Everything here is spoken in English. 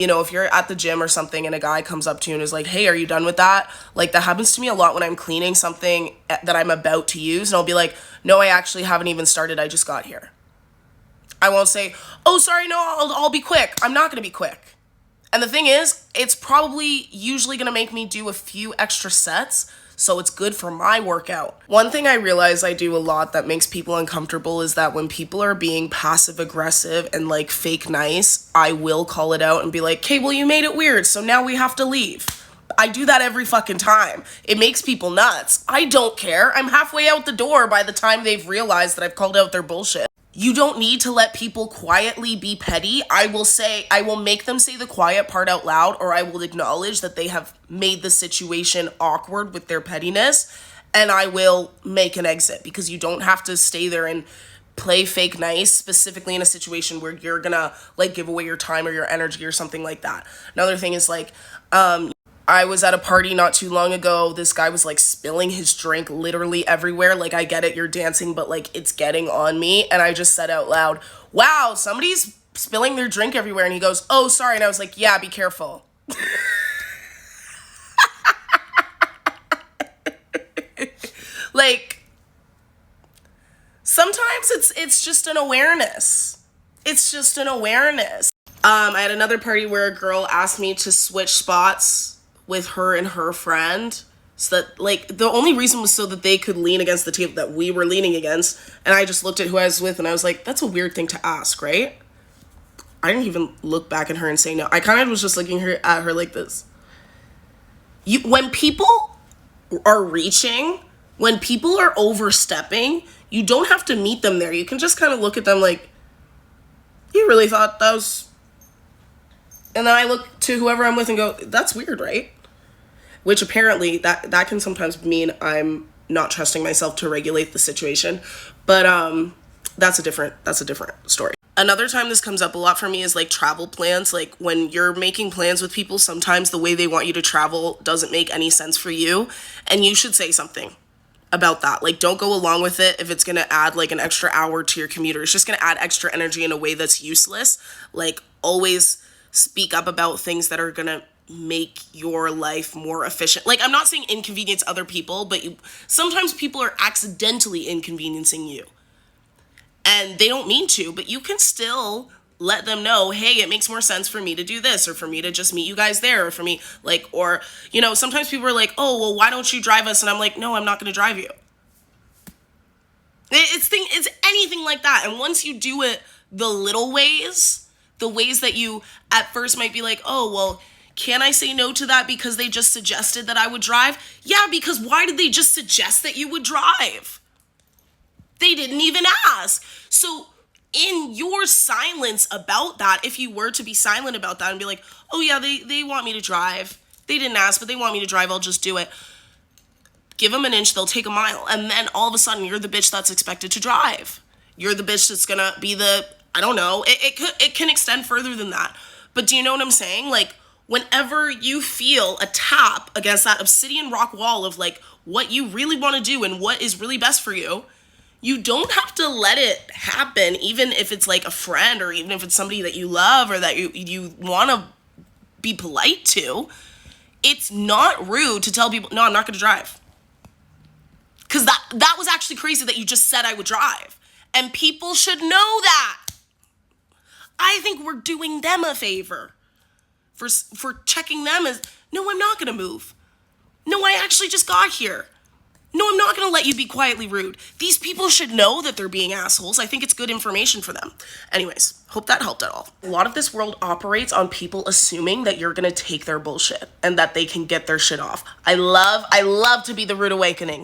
You know, if you're at the gym or something and a guy comes up to you and is like, hey, are you done with that? Like, that happens to me a lot when I'm cleaning something that I'm about to use. And I'll be like, no, I actually haven't even started. I just got here. I won't say, oh, sorry, no, I'll be quick. I'm not going to be quick. And the thing is, it's probably usually going to make me do a few extra sets, so it's good for my workout. One thing I realize I do a lot that makes people uncomfortable is that when people are being passive aggressive and like fake nice, I will call it out and be like, okay, well, you made it weird, so now we have to leave. I do that every fucking time. It makes people nuts. I don't care. I'm halfway out the door by the time they've realized that I've called out their bullshit. You don't need to let people quietly be petty. I will make them say the quiet part out loud, or I will acknowledge that they have made the situation awkward with their pettiness, and I will make an exit, because you don't have to stay there and play fake nice, specifically in a situation where you're gonna like give away your time or your energy or something like that. Another thing is like, I was at a party not too long ago. This guy was like spilling his drink literally everywhere. Like, I get it, you're dancing, but like it's getting on me. And I just said out loud, wow, somebody's spilling their drink everywhere. And he goes, oh, sorry. And I was like, yeah, be careful. Like, sometimes it's just an awareness. It's just an awareness. I had another party where a girl asked me to switch spots with her and her friend, so that like the only reason was so that they could lean against the table that we were leaning against. And I just looked at who I was with and I was like, that's a weird thing to ask, right? I didn't even look back at her and say no. I kind of was just looking at her like this. When people are reaching, when people are overstepping, you don't have to meet them there. You can just kind of look at them like, you really thought that was... And then I look to whoever I'm with and go, that's weird, right? Which apparently that can sometimes mean I'm not trusting myself to regulate the situation. But that's a different story. Another time this comes up a lot for me is like travel plans. Like, when you're making plans with people, sometimes the way they want you to travel doesn't make any sense for you. And you should say something about that. Like, don't go along with it if it's going to add like an extra hour to your commute, or it's just going to add extra energy in a way that's useless. Like, always speak up about things that are going to make your life more efficient. Like, I'm not saying inconvenience other people, but sometimes people are accidentally inconveniencing you. And they don't mean to, but you can still let them know, hey, it makes more sense for me to do this, or for me to just meet you guys there, or for me, like, or, you know, sometimes people are like, oh, well, why don't you drive us? And I'm like, no, I'm not going to drive you. It's anything like that. And once you do it the little ways, the ways that you at first might be like, oh, well, can I say no to that because they just suggested that I would drive? Yeah, because why did they just suggest that you would drive? They didn't even ask. So in your silence about that, if you were to be silent about that and be like, oh yeah, they want me to drive. They didn't ask, but they want me to drive. I'll just do it. Give them an inch, they'll take a mile. And then all of a sudden you're the bitch that's expected to drive. You're the bitch that's gonna be the, I don't know, it can extend further than that. But do you know what I'm saying? Like, whenever you feel a tap against that obsidian rock wall of like what you really want to do and what is really best for you, you don't have to let it happen, even if it's like a friend, or even if it's somebody that you love or that you want to be polite to. It's not rude to tell people, no, I'm not going to drive. Because that was actually crazy that you just said I would drive. And people should know that. I think we're doing them a favor for checking them as, no, I'm not going to move. No, I actually just got here. No, I'm not going to let you be quietly rude. These people should know that they're being assholes. I think it's good information for them. Anyways, hope that helped at all. A lot of this world operates on people assuming that you're going to take their bullshit and that they can get their shit off. I love to be the rude awakening.